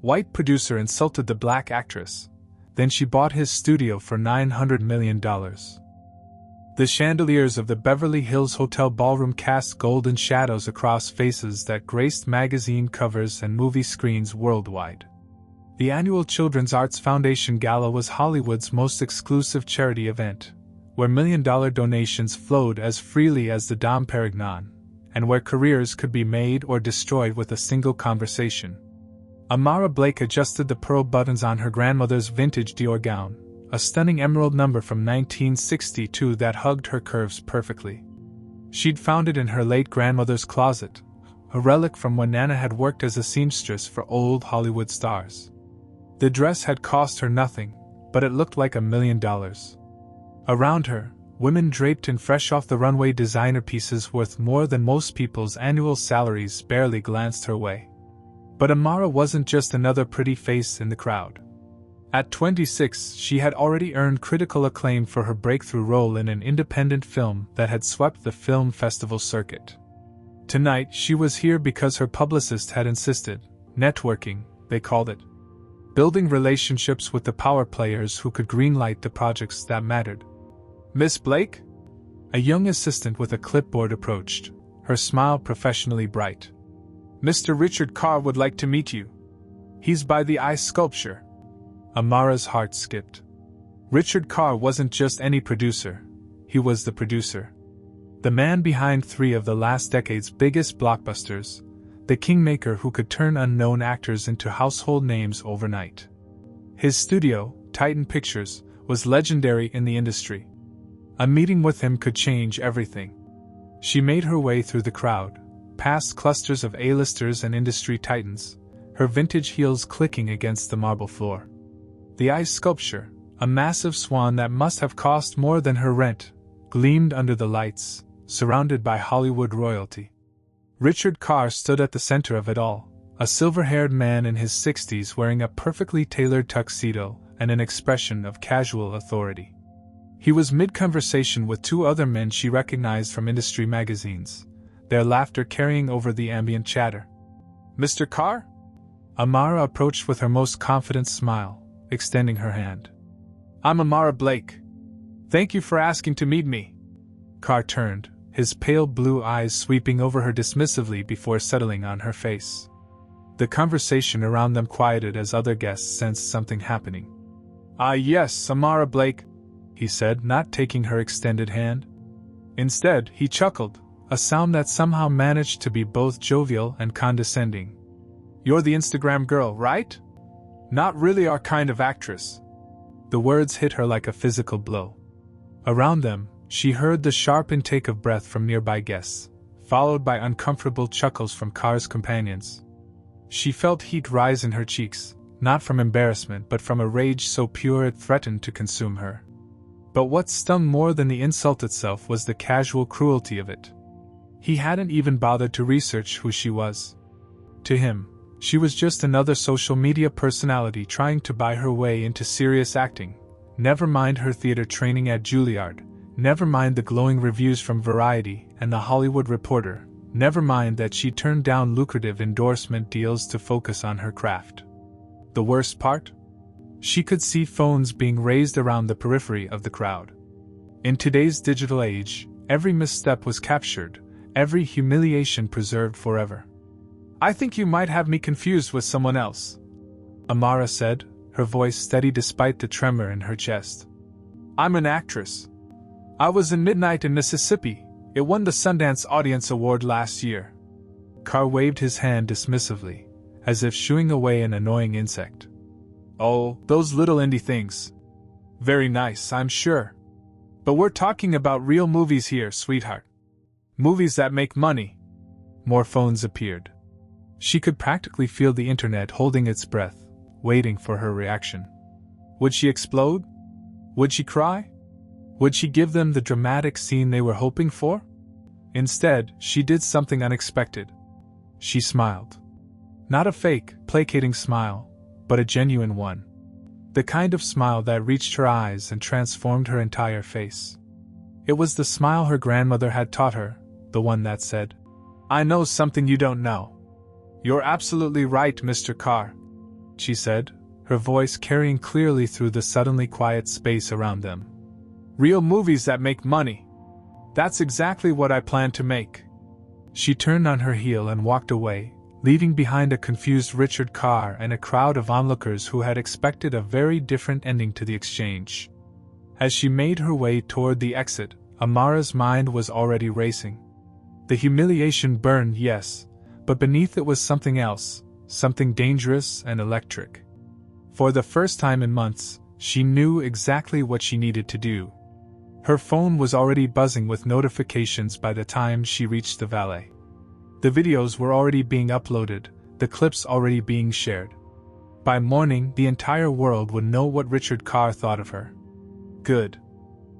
White producer insulted the black actress. Then she bought his studio for $900 million. The chandeliers of the Beverly Hills Hotel ballroom cast golden shadows across faces that graced magazine covers and movie screens worldwide. The annual Children's Arts Foundation Gala was Hollywood's most exclusive charity event, where million-dollar donations flowed as freely as the Dom Perignon, and where careers could be made or destroyed with a single conversation. Amara Blake adjusted the pearl buttons on her grandmother's vintage Dior gown, a stunning emerald number from 1962 that hugged her curves perfectly. She'd found it in her late grandmother's closet, a relic from when Nana had worked as a seamstress for old Hollywood stars. The dress had cost her nothing, but it looked like $1 million. Around her, women draped in fresh-off-the-runway designer pieces worth more than most people's annual salaries barely glanced her way. But Amara wasn't just another pretty face in the crowd. At 26, she had already earned critical acclaim for her breakthrough role in an independent film that had swept the film festival circuit. Tonight, she was here because her publicist had insisted. Networking, they called it. Building relationships with the power players who could greenlight the projects that mattered. "Miss Blake?" A young assistant with a clipboard approached, her smile professionally bright. "Mr. Richard Carr would like to meet you. He's by the ice sculpture." Amara's heart skipped. Richard Carr wasn't just any producer, he was the producer. The man behind 3 of the last decade's biggest blockbusters, the kingmaker who could turn unknown actors into household names overnight. His studio, Titan Pictures, was legendary in the industry. A meeting with him could change everything. She made her way through the crowd, past clusters of A-listers and industry titans, her vintage heels clicking against the marble floor. The ice sculpture, a massive swan that must have cost more than her rent, gleamed under the lights, surrounded by Hollywood royalty. Richard Carr stood at the center of it all, a silver-haired man in his 60s wearing a perfectly tailored tuxedo and an expression of casual authority. He was mid-conversation with 2 other men she recognized from industry magazines, their laughter carrying over the ambient chatter. "Mr. Carr?" Amara approached with her most confident smile, extending her hand. "I'm Amara Blake. Thank you for asking to meet me." Carr turned, his pale blue eyes sweeping over her dismissively before settling on her face. The conversation around them quieted as other guests sensed something happening. "Ah yes, Amara Blake," he said, not taking her extended hand. Instead, he chuckled, a sound that somehow managed to be both jovial and condescending. "You're the Instagram girl, right? Not really our kind of actress." The words hit her like a physical blow. Around them, she heard the sharp intake of breath from nearby guests, followed by uncomfortable chuckles from Carr's companions. She felt heat rise in her cheeks, not from embarrassment but from a rage so pure it threatened to consume her. But what stung more than the insult itself was the casual cruelty of it. He hadn't even bothered to research who she was. To him, she was just another social media personality trying to buy her way into serious acting. Never mind her theater training at Juilliard, never mind the glowing reviews from Variety and The Hollywood Reporter, never mind that she turned down lucrative endorsement deals to focus on her craft. The worst part? She could see phones being raised around the periphery of the crowd. In today's digital age, every misstep was captured, every humiliation preserved forever. "I think you might have me confused with someone else," Amara said, her voice steady despite the tremor in her chest. "I'm an actress. I was in Midnight in Mississippi. It won the Sundance Audience Award last year." Carr waved his hand dismissively, as if shooing away an annoying insect. "Oh, those little indie things. Very nice, I'm sure. But we're talking about real movies here, sweetheart. Movies that make money." More phones appeared. She could practically feel the internet holding its breath, waiting for her reaction. Would she explode? Would she cry? Would she give them the dramatic scene they were hoping for? Instead, she did something unexpected. She smiled. Not a fake, placating smile, but a genuine one. The kind of smile that reached her eyes and transformed her entire face. It was the smile her grandmother had taught her, the one that said, "I know something you don't know. You're absolutely right, Mr. Carr. she said, her voice carrying clearly through the suddenly quiet space around them. Real movies that make money. That's exactly what I plan to make. She turned on her heel and walked away, leaving behind a confused Richard Carr and a crowd of onlookers who had expected a very different ending to the exchange. As she made her way toward the exit, Amara's mind was already racing. The humiliation burned, yes, but beneath it was something else, something dangerous and electric. For the first time in months, she knew exactly what she needed to do. Her phone was already buzzing with notifications by the time she reached the valet. The videos were already being uploaded, the clips already being shared. By morning, the entire world would know what Richard Carr thought of her. Good.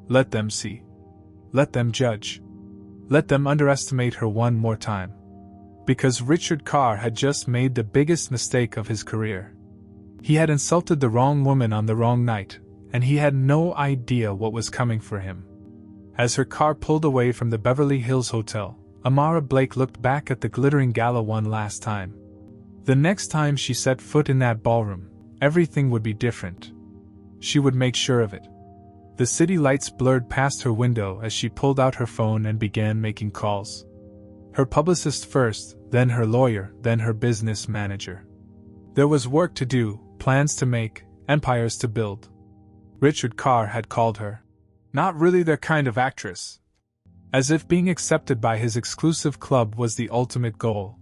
Let them see. Let them judge. Let them underestimate her one more time. Because Richard Carr had just made the biggest mistake of his career. He had insulted the wrong woman on the wrong night, and he had no idea what was coming for him. As her car pulled away from the Beverly Hills Hotel, Amara Blake looked back at the glittering gala one last time. The next time she set foot in that ballroom, everything would be different. She would make sure of it. The city lights blurred past her window as she pulled out her phone and began making calls. Her publicist first, then her lawyer, then her business manager. There was work to do, plans to make, empires to build. Richard Carr had called her not really their kind of actress. As if being accepted by his exclusive club was the ultimate goal.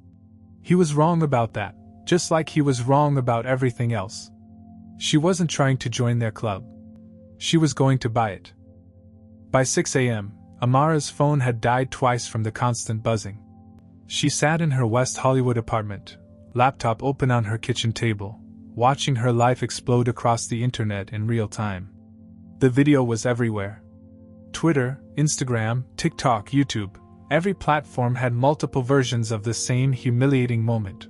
He was wrong about that, just like he was wrong about everything else. She wasn't trying to join their club. She was going to buy it. By 6 a.m., Amara's phone had died twice from the constant buzzing. She sat in her West Hollywood apartment, laptop open on her kitchen table, watching her life explode across the internet in real time. The video was everywhere. Twitter, Instagram, TikTok, YouTube, every platform had multiple versions of the same humiliating moment.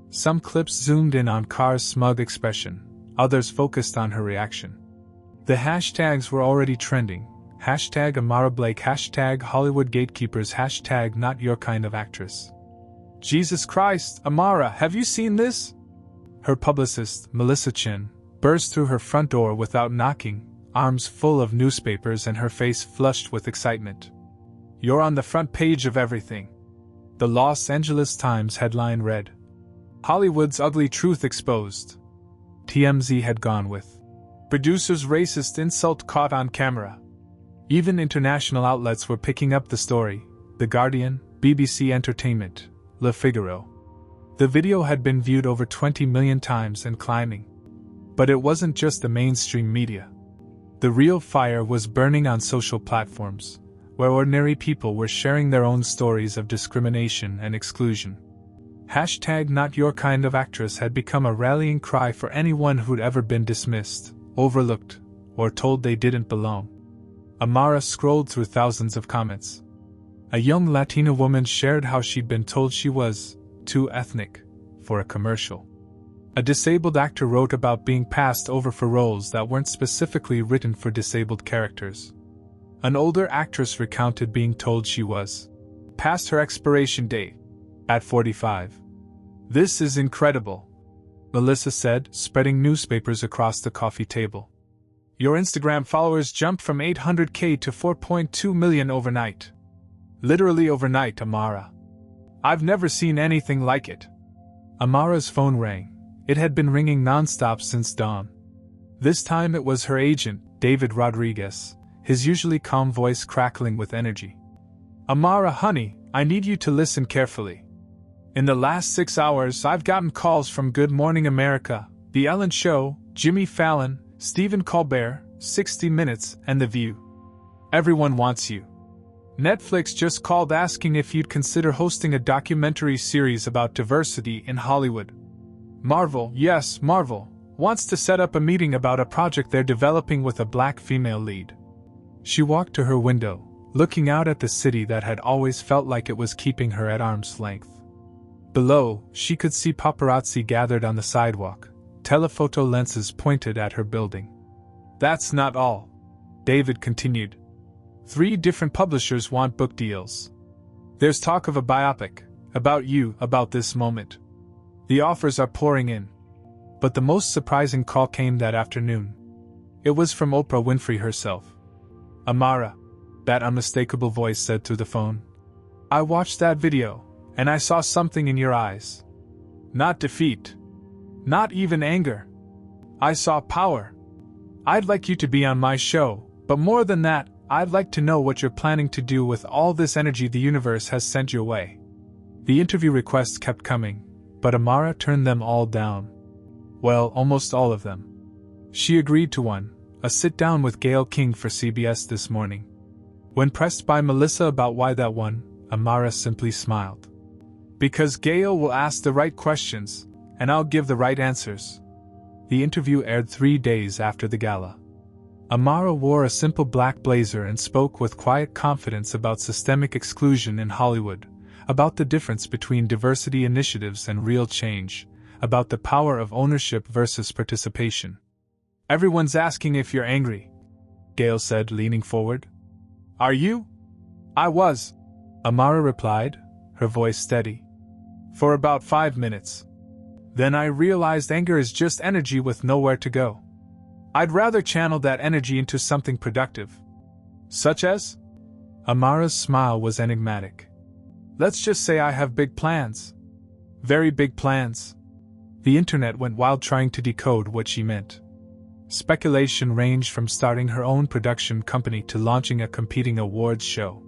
Some clips zoomed in on Carr's smug expression, others focused on her reaction. The hashtags were already trending. Hashtag Amara Blake, hashtag Hollywood Gatekeepers, hashtag Not Your Kind of Actress. Jesus Christ, Amara, have you seen this? Her publicist, Melissa Chin, burst through her front door without knocking, arms full of newspapers and her face flushed with excitement. You're on the front page of everything. The Los Angeles Times headline read, Hollywood's ugly truth exposed. TMZ had gone with, producer's racist insult caught on camera. Even international outlets were picking up the story, The Guardian, BBC Entertainment, Le Figaro. The video had been viewed over 20 million times and climbing. But it wasn't just the mainstream media. The real fire was burning on social platforms, where ordinary people were sharing their own stories of discrimination and exclusion. Hashtag Not Your Kind of Actress had become a rallying cry for anyone who'd ever been dismissed, overlooked, or told they didn't belong. Amara scrolled through thousands of comments. A young Latina woman shared how she'd been told she was too ethnic for a commercial. A disabled actor wrote about being passed over for roles that weren't specifically written for disabled characters. An older actress recounted being told she was past her expiration date at 45. This is incredible, Melissa said, spreading newspapers across the coffee table. Your Instagram followers jumped from 800K to 4.2 million overnight. Literally overnight, Amara. I've never seen anything like it. Amara's phone rang. It had been ringing nonstop since dawn. This time it was her agent, David Rodriguez, his usually calm voice crackling with energy. Amara, honey, I need you to listen carefully. In the last 6 hours, I've gotten calls from Good Morning America, The Ellen Show, Jimmy Fallon, Stephen Colbert, 60 Minutes, and The View. Everyone wants you. Netflix just called asking if you'd consider hosting a documentary series about diversity in Hollywood. Marvel, yes, Marvel, wants to set up a meeting about a project they're developing with a black female lead. She walked to her window, looking out at the city that had always felt like it was keeping her at arm's length. Below, she could see paparazzi gathered on the sidewalk, telephoto lenses pointed at her building. That's not all, David continued. 3 different publishers want book deals. There's talk of a biopic, about you, about this moment. The offers are pouring in. But the most surprising call came that afternoon. It was from Oprah Winfrey herself. "Amara," that unmistakable voice said through the phone. "I watched that video, and I saw something in your eyes. Not defeat. Not even anger. I saw power. I'd like you to be on my show, but more than that, I'd like to know what you're planning to do with all this energy the universe has sent your way." The interview requests kept coming, but Amara turned them all down. Well, almost all of them. She agreed to one, a sit-down with Gayle King for CBS This Morning. When pressed by Melissa about why that one, Amara simply smiled. "Because Gayle will ask the right questions, and I'll give the right answers." The interview aired 3 days after the gala. Amara wore a simple black blazer and spoke with quiet confidence about systemic exclusion in Hollywood, about the difference between diversity initiatives and real change, about the power of ownership versus participation. "Everyone's asking if you're angry," Gayle said, leaning forward. "Are you?" "I was," Amara replied, her voice steady. "For about 5 minutes. Then I realized anger is just energy with nowhere to go. I'd rather channel that energy into something productive." "Such as?" Amara's smile was enigmatic. "Let's just say I have big plans. Very big plans." The internet went wild trying to decode what she meant. Speculation ranged from starting her own production company to launching a competing awards show.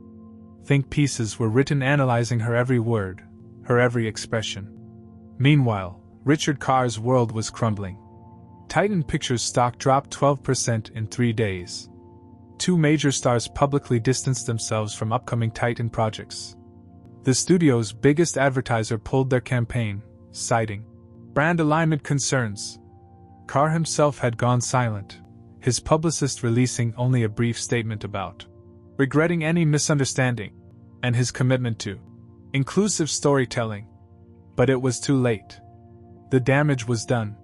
Think pieces were written analyzing her every word, her every expression. Meanwhile, Richard Carr's world was crumbling. Titan Pictures stock dropped 12% in 3 days. 2 major stars publicly distanced themselves from upcoming Titan projects. The studio's biggest advertiser pulled their campaign, citing brand alignment concerns. Carr himself had gone silent, his publicist releasing only a brief statement about regretting any misunderstanding and his commitment to inclusive storytelling. But it was too late. The damage was done.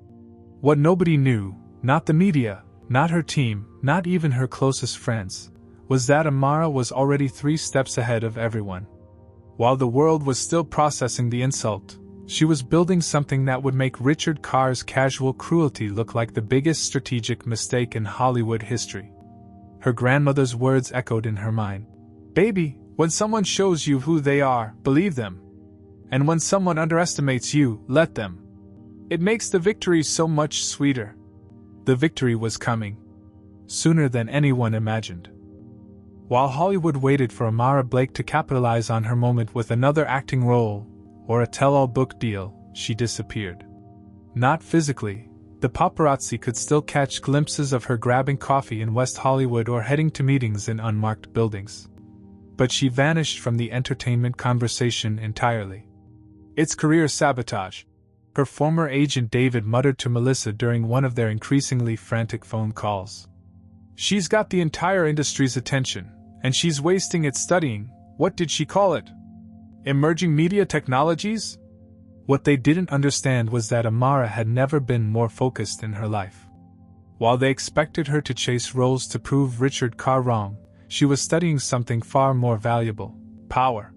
What nobody knew, not the media, not her team, not even her closest friends, was that Amara was already 3 steps ahead of everyone. While the world was still processing the insult, she was building something that would make Richard Carr's casual cruelty look like the biggest strategic mistake in Hollywood history. Her grandmother's words echoed in her mind. "Baby, when someone shows you who they are, believe them. And when someone underestimates you, let them. It makes the victory so much sweeter." The victory was coming. Sooner than anyone imagined. While Hollywood waited for Amara Blake to capitalize on her moment with another acting role, or a tell-all book deal, she disappeared. Not physically. The paparazzi could still catch glimpses of her grabbing coffee in West Hollywood or heading to meetings in unmarked buildings. But she vanished from the entertainment conversation entirely. "It's career sabotage," her former agent David muttered to Melissa during one of their increasingly frantic phone calls. "She's got the entire industry's attention, and she's wasting it studying, what did she call it? Emerging media technologies?" What they didn't understand was that Amara had never been more focused in her life. While they expected her to chase roles to prove Richard Carr wrong, she was studying something far more valuable: power.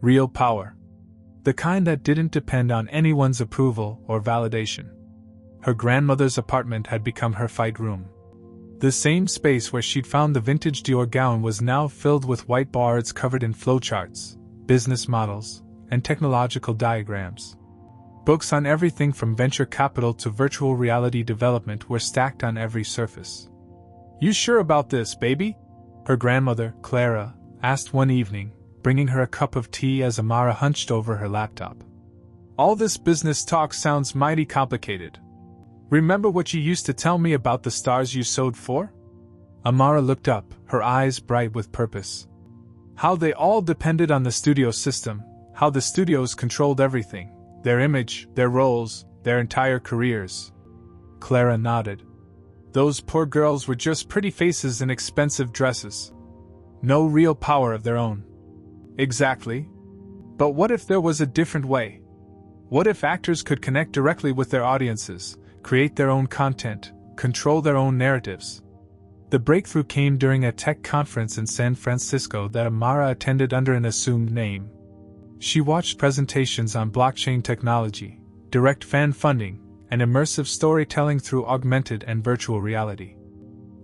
Real power. The kind that didn't depend on anyone's approval or validation. Her grandmother's apartment had become her fight room. The same space where she'd found the vintage Dior gown was now filled with whiteboards covered in flowcharts, business models, and technological diagrams. Books on everything from venture capital to virtual reality development were stacked on every surface. "You sure about this, baby?" her grandmother, Clara, asked one evening, bringing her a cup of tea as Amara hunched over her laptop. "All this business talk sounds mighty complicated. Remember what you used to tell me about the stars you sewed for?" Amara looked up, her eyes bright with purpose. "How they all depended on the studio system, how the studios controlled everything, their image, their roles, their entire careers." Clara nodded. "Those poor girls were just pretty faces in expensive dresses. No real power of their own." "Exactly. But what if there was a different way? What if actors could connect directly with their audiences, create their own content, control their own narratives?" The breakthrough came during a tech conference in San Francisco that Amara attended under an assumed name. She watched presentations on blockchain technology, direct fan funding, and immersive storytelling through augmented and virtual reality.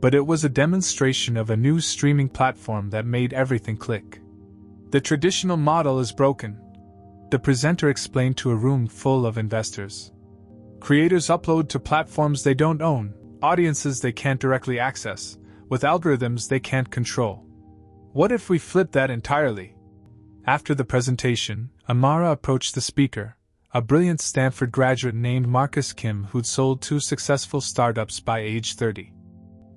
But it was a demonstration of a new streaming platform that made everything click. The traditional model is broken, the presenter explained to a room full of investors. Creators upload to platforms they don't own, audiences they can't directly access, with algorithms they can't control. What if we flip that entirely? After the presentation, Amara approached the speaker, a brilliant Stanford graduate named Marcus Kim who'd sold 2 successful startups by age 30.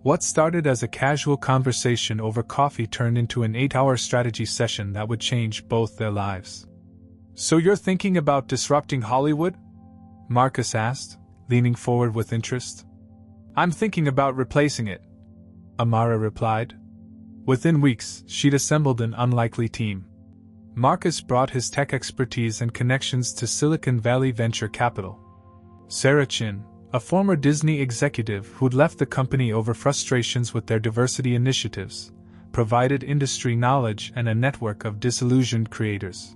What started as a casual conversation over coffee turned into an 8-hour strategy session that would change both their lives. "So you're thinking about disrupting Hollywood?" Marcus asked, leaning forward with interest. "I'm thinking about replacing it," Amara replied. Within weeks, she'd assembled an unlikely team. Marcus brought his tech expertise and connections to Silicon Valley venture capital. Sarah Chin, a former Disney executive who'd left the company over frustrations with their diversity initiatives, provided industry knowledge and a network of disillusioned creators.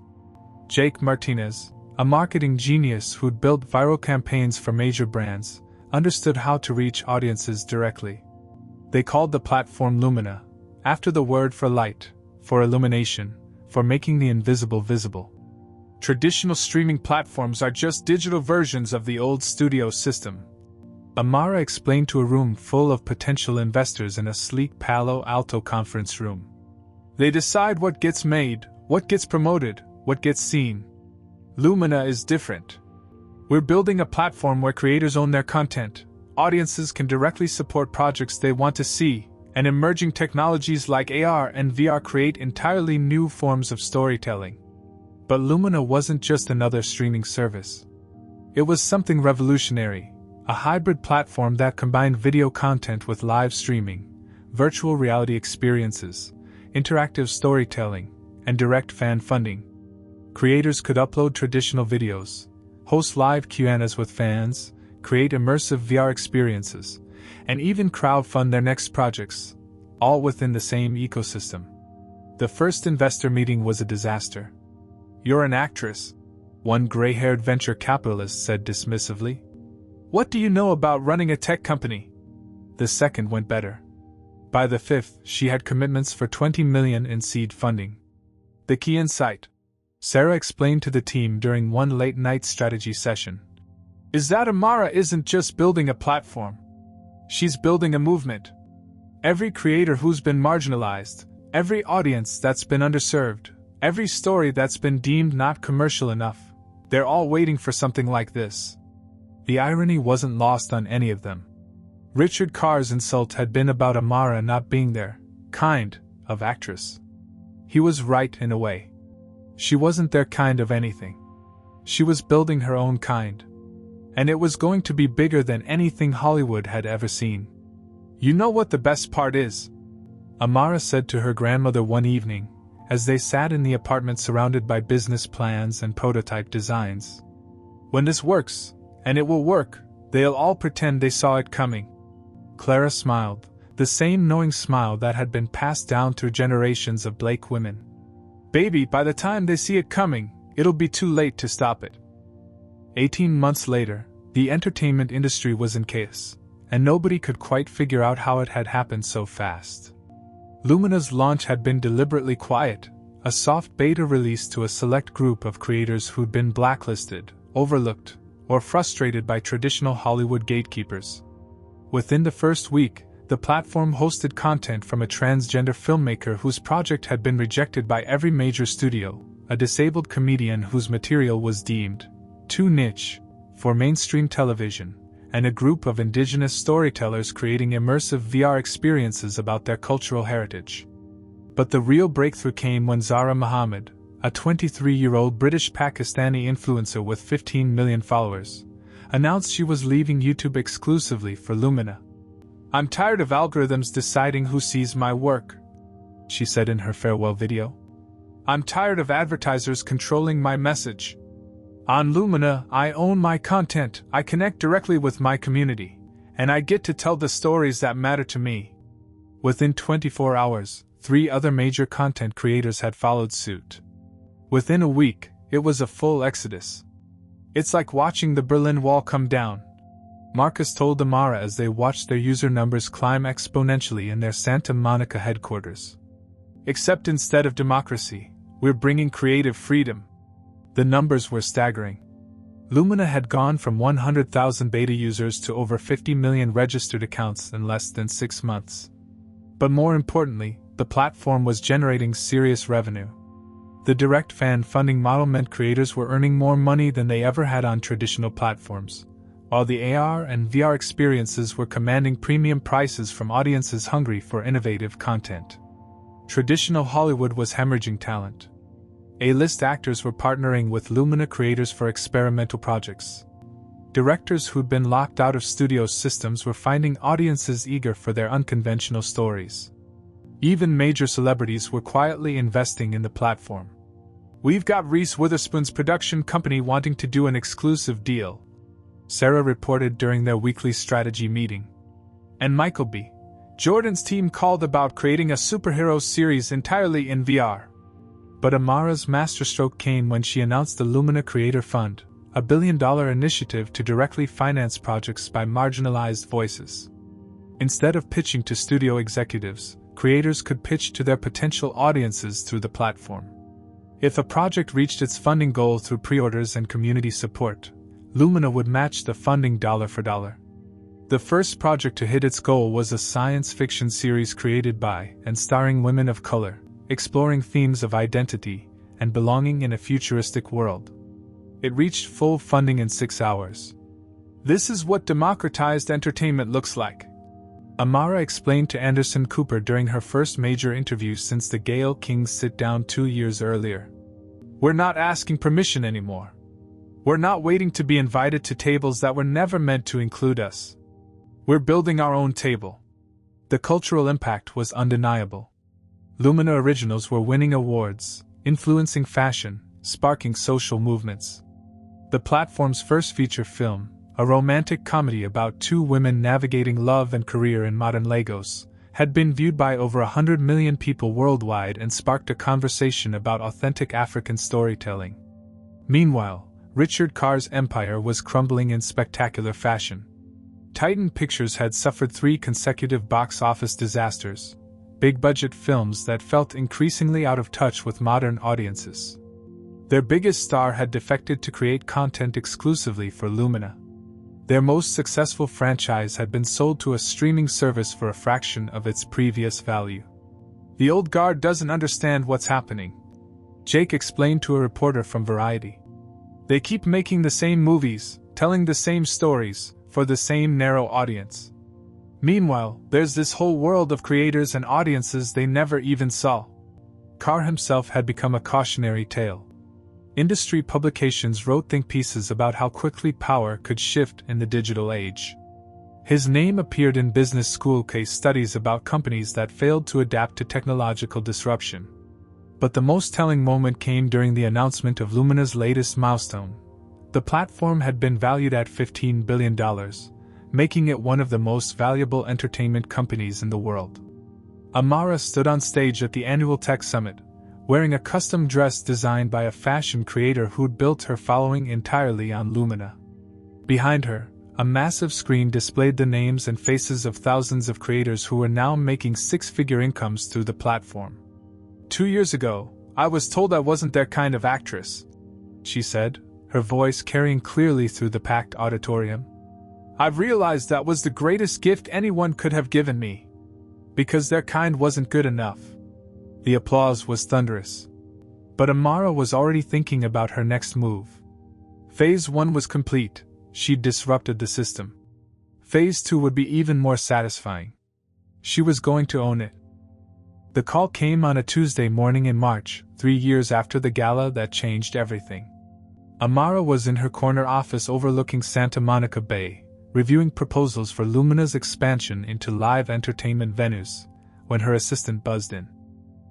Jake Martinez, a marketing genius who'd built viral campaigns for major brands, understood how to reach audiences directly. They called the platform Lumina, after the word for light, for illumination, for making the invisible visible. Traditional streaming platforms are just digital versions of the old studio system, Amara explained to a room full of potential investors in a sleek Palo Alto conference room. They decide what gets made, what gets promoted, what gets seen. Lumina is different. We're building a platform where creators own their content, audiences can directly support projects they want to see, and emerging technologies like AR and VR create entirely new forms of storytelling. But Lumina wasn't just another streaming service. It was something revolutionary, a hybrid platform that combined video content with live streaming, virtual reality experiences, interactive storytelling, and direct fan funding. Creators could upload traditional videos, host live Q&As with fans, create immersive VR experiences, and even crowdfund their next projects, all within the same ecosystem. The first investor meeting was a disaster. "You're an actress," one gray-haired venture capitalist said dismissively. "What do you know about running a tech company?" The second went better. By the fifth, she had commitments for $20 million in seed funding. "The key insight," Sarah explained to the team during one late-night strategy session, "is that Amara isn't just building a platform. She's building a movement. Every creator who's been marginalized, every audience that's been underserved, every story that's been deemed not commercial enough, they're all waiting for something like this." The irony wasn't lost on any of them. Richard Carr's insult had been about Amara not being their kind of actress. He was right in a way. She wasn't their kind of anything. She was building her own kind. And it was going to be bigger than anything Hollywood had ever seen. "You know what the best part is?" Amara said to her grandmother one evening, as they sat in the apartment surrounded by business plans and prototype designs. "When this works, and it will work, they'll all pretend they saw it coming." Clara smiled, the same knowing smile that had been passed down through generations of Blake women. "Baby, by the time they see it coming, it'll be too late to stop it." 18 months later, the entertainment industry was in chaos, and nobody could quite figure out how it had happened so fast. Lumina's launch had been deliberately quiet, a soft beta release to a select group of creators who'd been blacklisted, overlooked, or frustrated by traditional Hollywood gatekeepers. Within the first week, the platform hosted content from a transgender filmmaker whose project had been rejected by every major studio, a disabled comedian whose material was deemed too niche for mainstream television, and a group of indigenous storytellers creating immersive VR experiences about their cultural heritage. But the real breakthrough came when Zara Muhammad, a 23-year-old British-Pakistani influencer with 15 million followers, announced she was leaving YouTube exclusively for Lumina. "I'm tired of algorithms deciding who sees my work," she said in her farewell video. "I'm tired of advertisers controlling my message. On Lumina, I own my content, I connect directly with my community, and I get to tell the stories that matter to me." Within 24 hours, 3 other major content creators had followed suit. Within a week, it was a full exodus. "It's like watching the Berlin Wall come down," Marcus told Amara as they watched their user numbers climb exponentially in their Santa Monica headquarters. Except instead of democracy, we're bringing creative freedom. The numbers were staggering. Lumina had gone from 100,000 beta users to over 50 million registered accounts in less than 6 months. But more importantly, the platform was generating serious revenue. The direct fan funding model meant creators were earning more money than they ever had on traditional platforms, while the AR and VR experiences were commanding premium prices from audiences hungry for innovative content. Traditional Hollywood was hemorrhaging talent. A-list actors were partnering with Lumina creators for experimental projects. Directors who'd been locked out of studio systems were finding audiences eager for their unconventional stories. Even major celebrities were quietly investing in the platform. "We've got Reese Witherspoon's production company wanting to do an exclusive deal," Sarah reported during their weekly strategy meeting. "And Michael B. Jordan's team called about creating a superhero series entirely in VR." But Amara's masterstroke came when she announced the Lumina Creator Fund, a $1 billion initiative to directly finance projects by marginalized voices. Instead of pitching to studio executives, creators could pitch to their potential audiences through the platform. If a project reached its funding goal through pre-orders and community support, Lumina would match the funding dollar for dollar. The first project to hit its goal was a science fiction series created by and starring women of color, exploring themes of identity and belonging in a futuristic world. It reached full funding in 6 hours. "This is what democratized entertainment looks like," Amara explained to Anderson Cooper during her first major interview since the Gayle King sit-down 2 years earlier. "We're not asking permission anymore. We're not waiting to be invited to tables that were never meant to include us. We're building our own table." The cultural impact was undeniable. Lumina originals were winning awards, influencing fashion, sparking social movements. The platform's first feature film, a romantic comedy about 2 women navigating love and career in modern Lagos, had been viewed by over 100 million people worldwide and sparked a conversation about authentic African storytelling. Meanwhile, Richard Carr's empire was crumbling in spectacular fashion. Titan Pictures had suffered 3 consecutive box office disasters, big-budget films that felt increasingly out of touch with modern audiences. Their biggest star had defected to create content exclusively for Lumina. Their most successful franchise had been sold to a streaming service for a fraction of its previous value. "The old guard doesn't understand what's happening," Jake explained to a reporter from Variety. "They keep making the same movies, telling the same stories, for the same narrow audience. Meanwhile, there's this whole world of creators and audiences they never even saw." Carr himself had become a cautionary tale. Industry publications wrote think pieces about how quickly power could shift in the digital age. His name appeared in business school case studies about companies that failed to adapt to technological disruption. But the most telling moment came during the announcement of Lumina's latest milestone. The platform had been valued at $15 billion, making it one of the most valuable entertainment companies in the world. Amara stood on stage at the annual Tech Summit, wearing a custom dress designed by a fashion creator who'd built her following entirely on Lumina. Behind her, a massive screen displayed the names and faces of thousands of creators who were now making 6-figure incomes through the platform. "2 years ago, I was told I wasn't their kind of actress," she said, her voice carrying clearly through the packed auditorium. "I've realized that was the greatest gift anyone could have given me. Because their kind wasn't good enough." The applause was thunderous. But Amara was already thinking about her next move. Phase 1 was complete, she'd disrupted the system. Phase 2 would be even more satisfying. She was going to own it. The call came on a Tuesday morning in March, 3 years after the gala that changed everything. Amara was in her corner office overlooking Santa Monica Bay, reviewing proposals for Lumina's expansion into live entertainment venues, when her assistant buzzed in.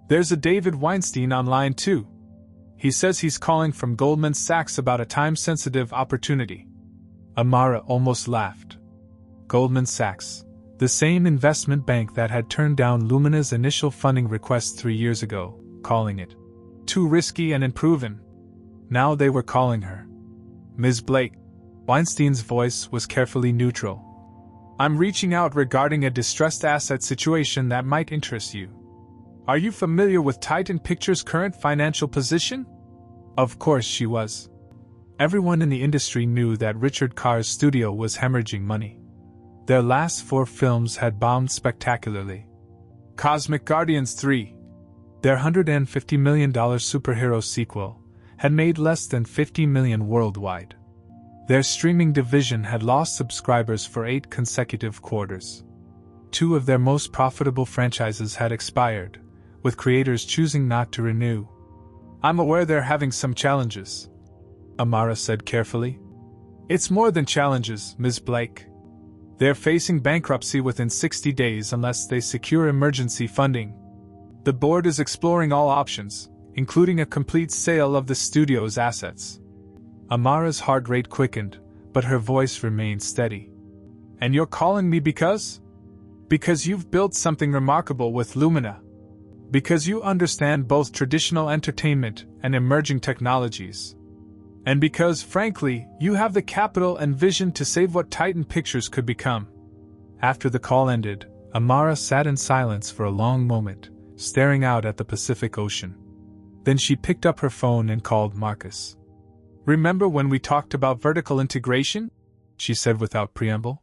"There's a David Weinstein online too. He says he's calling from Goldman Sachs about a time-sensitive opportunity." Amara almost laughed. Goldman Sachs, the same investment bank that had turned down Lumina's initial funding request 3 years ago, calling it too risky and unproven. Now they were calling her Ms. Blake. Weinstein's voice was carefully neutral. I'm reaching out regarding a distressed asset situation that might interest you. Are you familiar with Titan Pictures' current financial position? Of course she was. Everyone in the industry knew that Richard Carr's studio was hemorrhaging money. Their last 4 films had bombed spectacularly. Cosmic Guardians 3, their $150 million superhero sequel, had made less than $50 million worldwide. Their streaming division had lost subscribers for 8 consecutive quarters. 2 of their most profitable franchises had expired, with creators choosing not to renew. I'm aware they're having some challenges, Amara said carefully. It's more than challenges, Ms. Blake. They're facing bankruptcy within 60 days unless they secure emergency funding. The board is exploring all options, including a complete sale of the studio's assets. Amara's heart rate quickened, but her voice remained steady. And you're calling me because? Because you've built something remarkable with Lumina. Because you understand both traditional entertainment and emerging technologies. And because, frankly, you have the capital and vision to save what Titan Pictures could become. After the call ended, Amara sat in silence for a long moment, staring out at the Pacific Ocean. Then she picked up her phone and called Marcus. Remember when we talked about vertical integration? She said without preamble.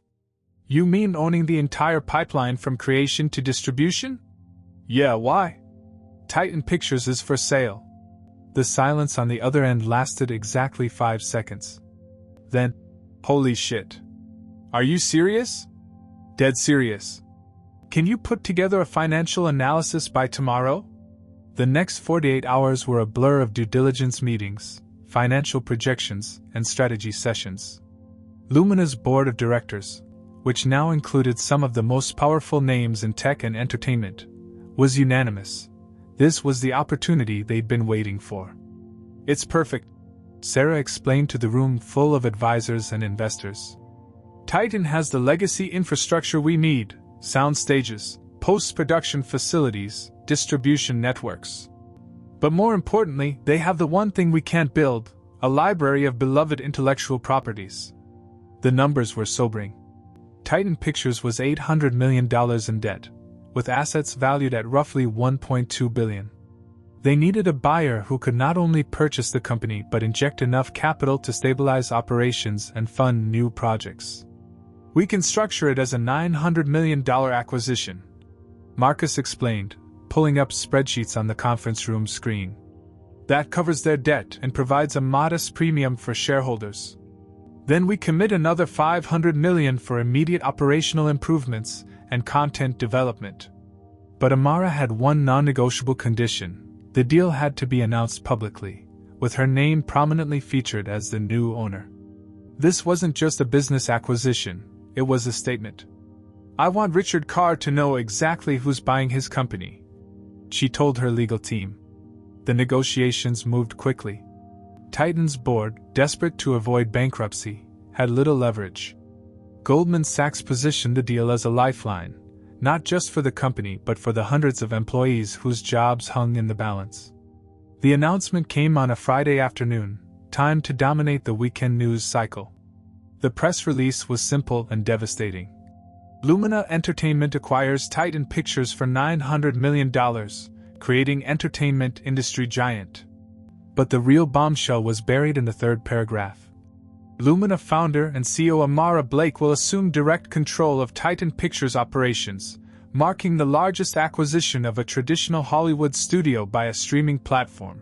You mean owning the entire pipeline from creation to distribution? Yeah, why? Titan Pictures is for sale. The silence on the other end lasted exactly 5 seconds. Then, holy shit. Are you serious? Dead serious. Can you put together a financial analysis by tomorrow? The next 48 hours were a blur of due diligence meetings, financial projections, and strategy sessions. Lumina's board of directors, which now included some of the most powerful names in tech and entertainment, was unanimous. This was the opportunity they'd been waiting for. It's perfect, Sarah explained to the room full of advisors and investors. Titan has the legacy infrastructure we need: sound stages, post-production facilities, distribution networks. But more importantly, they have the one thing we can't build: a library of beloved intellectual properties. The numbers were sobering. Titan Pictures was $800 million in debt, with assets valued at roughly $1.2 billion. They needed a buyer who could not only purchase the company but inject enough capital to stabilize operations and fund new projects. We can structure it as a $900 million acquisition, Marcus explained, pulling up spreadsheets on the conference room screen. That covers their debt and provides a modest premium for shareholders. Then we commit another $500 million for immediate operational improvements and content development. But Amara had one non-negotiable condition: the deal had to be announced publicly, with her name prominently featured as the new owner. This wasn't just a business acquisition, it was a statement. I want Richard Carr to know exactly who's buying his company, she told her legal team. The negotiations moved quickly. Titan's board, desperate to avoid bankruptcy, had little leverage. Goldman Sachs positioned the deal as a lifeline, not just for the company but for the hundreds of employees whose jobs hung in the balance. The announcement came on a Friday afternoon, timed to dominate the weekend news cycle. The press release was simple and devastating. Lumina Entertainment acquires Titan Pictures for $900 million, creating entertainment industry giant. But the real bombshell was buried in the third paragraph. Lumina founder and CEO Amara Blake will assume direct control of Titan Pictures operations, marking the largest acquisition of a traditional Hollywood studio by a streaming platform.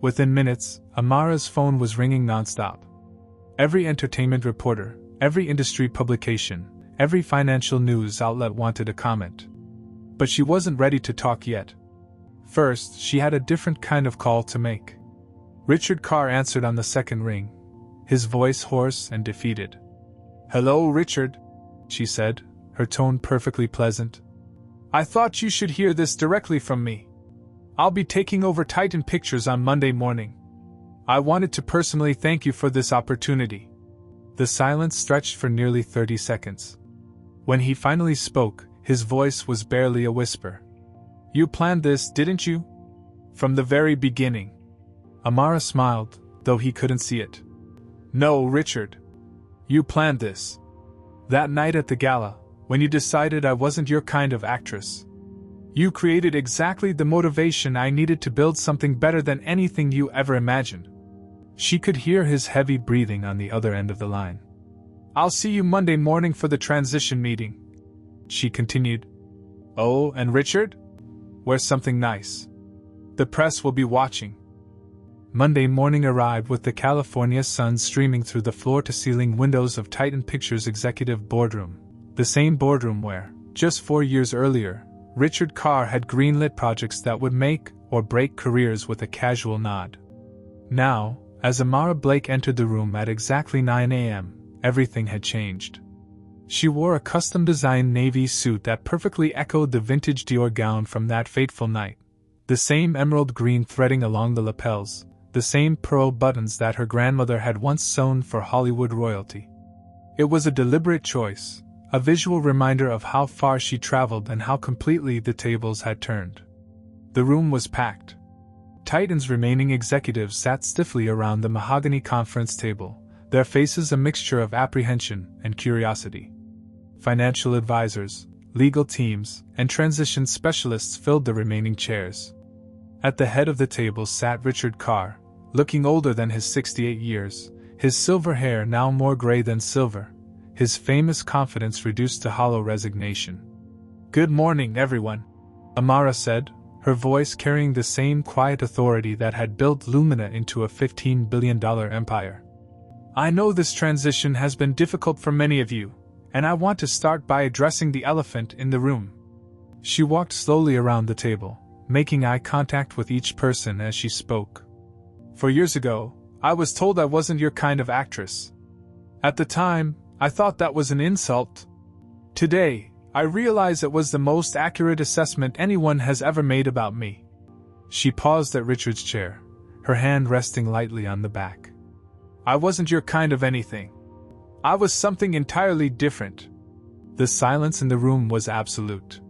Within minutes, Amara's phone was ringing nonstop. Every entertainment reporter, every industry publication, every financial news outlet wanted a comment. But she wasn't ready to talk yet. First, she had a different kind of call to make. Richard Carr answered on the second ring, his voice hoarse and defeated. "Hello, Richard," she said, her tone perfectly pleasant. "I thought you should hear this directly from me. I'll be taking over Titan Pictures on Monday morning. I wanted to personally thank you for this opportunity." The silence stretched for nearly 30 seconds. When he finally spoke, his voice was barely a whisper. "You planned this, didn't you? From the very beginning." Amara smiled, though he couldn't see it. "No, Richard. You planned this. That night at the gala, when you decided I wasn't your kind of actress. You created exactly the motivation I needed to build something better than anything you ever imagined. She could hear his heavy breathing on the other end of the line. I'll see you Monday morning for the transition meeting, she continued. Oh, and Richard? Wear something nice. The press will be watching. Monday morning arrived with the California sun streaming through the floor-to-ceiling windows of Titan Pictures' executive boardroom, the same boardroom where, just 4 years earlier, Richard Carr had greenlit projects that would make or break careers with a casual nod. Now, as Amara Blake entered the room at exactly 9 a.m., everything had changed. She wore a custom-designed navy suit that perfectly echoed the vintage Dior gown from that fateful night, the same emerald green threading along the lapels, the same pearl buttons that her grandmother had once sewn for Hollywood royalty. It was a deliberate choice, a visual reminder of how far she traveled and how completely the tables had turned. The room was packed. Titan's remaining executives sat stiffly around the mahogany conference table, their faces a mixture of apprehension and curiosity. Financial advisors, legal teams, and transition specialists filled the remaining chairs. At the head of the table sat Richard Carr, looking older than his 68 years, his silver hair now more gray than silver, his famous confidence reduced to hollow resignation. Good morning, everyone, Amara said, her voice carrying the same quiet authority that had built Lumina into a $15 billion empire. I know this transition has been difficult for many of you, and I want to start by addressing the elephant in the room. She walked slowly around the table, making eye contact with each person as she spoke. 4 years ago, I was told I wasn't your kind of actress. At the time, I thought that was an insult. Today, I realize it was the most accurate assessment anyone has ever made about me. She paused at Richard's chair, her hand resting lightly on the back. I wasn't your kind of anything. I was something entirely different. The silence in the room was absolute.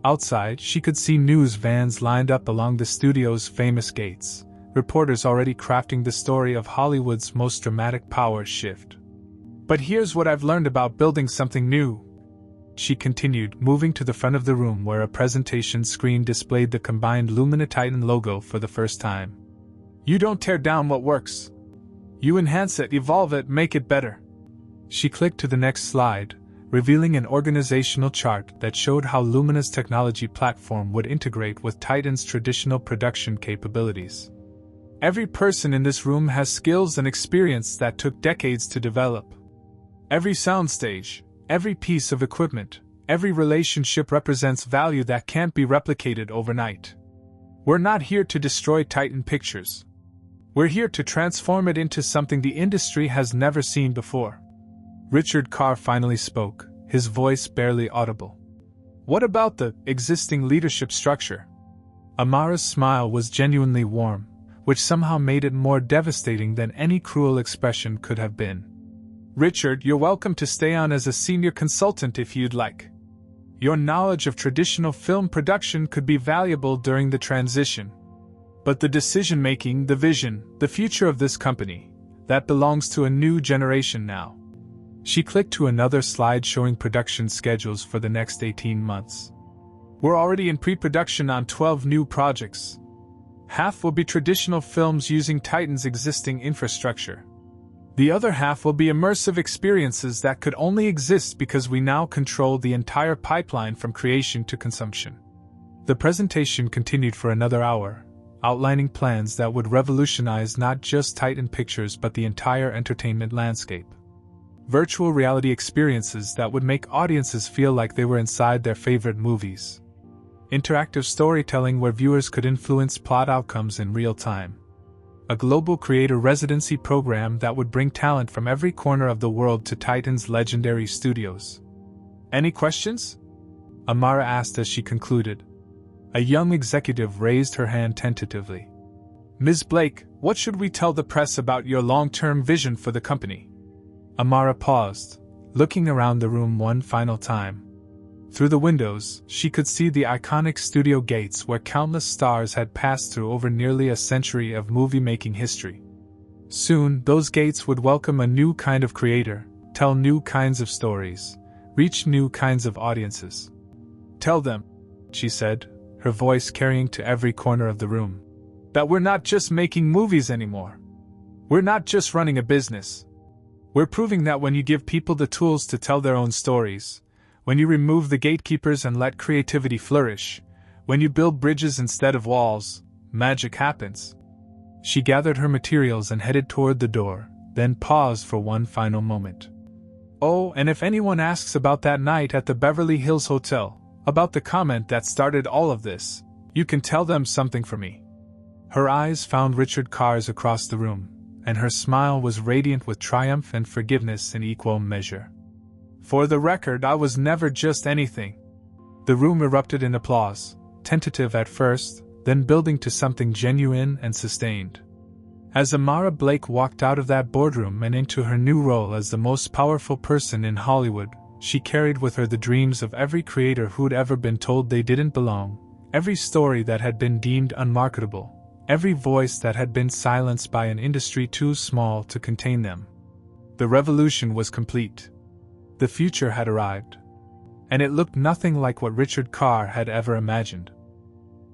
Outside, she could see news vans lined up along the studio's famous gates, reporters already crafting the story of Hollywood's most dramatic power shift. But here's what I've learned about building something new, she continued, moving to the front of the room where a presentation screen displayed the combined Lumina Titan logo for the first time. You don't tear down what works. You enhance it, evolve it, make it better. She clicked to the next slide, revealing an organizational chart that showed how Lumina's technology platform would integrate with Titan's traditional production capabilities. Every person in this room has skills and experience that took decades to develop. Every soundstage, every piece of equipment, every relationship represents value that can't be replicated overnight. We're not here to destroy Titan Pictures. We're here to transform it into something the industry has never seen before. Richard Carr finally spoke, his voice barely audible. What about the existing leadership structure? Amara's smile was genuinely warm, which somehow made it more devastating than any cruel expression could have been. Richard, you're welcome to stay on as a senior consultant if you'd like. Your knowledge of traditional film production could be valuable during the transition. But the decision-making, the vision, the future of this company, that belongs to a new generation now. She clicked to another slide showing production schedules for the next 18 months. We're already in pre-production on 12 new projects. Half will be traditional films using Titan's existing infrastructure. The other half will be immersive experiences that could only exist because we now control the entire pipeline from creation to consumption. The presentation continued for another hour, outlining plans that would revolutionize not just Titan Pictures but the entire entertainment landscape. Virtual reality experiences that would make audiences feel like they were inside their favorite movies. Interactive storytelling where viewers could influence plot outcomes in real time. A global creator residency program that would bring talent from every corner of the world to Titan's legendary studios. Any questions? Amara asked as she concluded. A young executive raised her hand tentatively. Ms. Blake, what should we tell the press about your long-term vision for the company? Amara paused, looking around the room one final time. Through the windows, she could see the iconic studio gates where countless stars had passed through over nearly a century of movie-making history. Soon, those gates would welcome a new kind of creator, tell new kinds of stories, reach new kinds of audiences. Tell them, she said, her voice carrying to every corner of the room, that we're not just making movies anymore. We're not just running a business. We're proving that when you give people the tools to tell their own stories, when you remove the gatekeepers and let creativity flourish, when you build bridges instead of walls, magic happens. She gathered her materials and headed toward the door, then paused for one final moment. Oh, and if anyone asks about that night at the Beverly Hills Hotel, about the comment that started all of this, you can tell them something for me. Her eyes found Richard Carr's across the room, and her smile was radiant with triumph and forgiveness in equal measure. For the record, I was never just anything. The room erupted in applause, tentative at first, then building to something genuine and sustained. As Amara Blake walked out of that boardroom and into her new role as the most powerful person in Hollywood, she carried with her the dreams of every creator who'd ever been told they didn't belong, every story that had been deemed unmarketable, every voice that had been silenced by an industry too small to contain them. The revolution was complete. The future had arrived. And it looked nothing like what Richard Carr had ever imagined.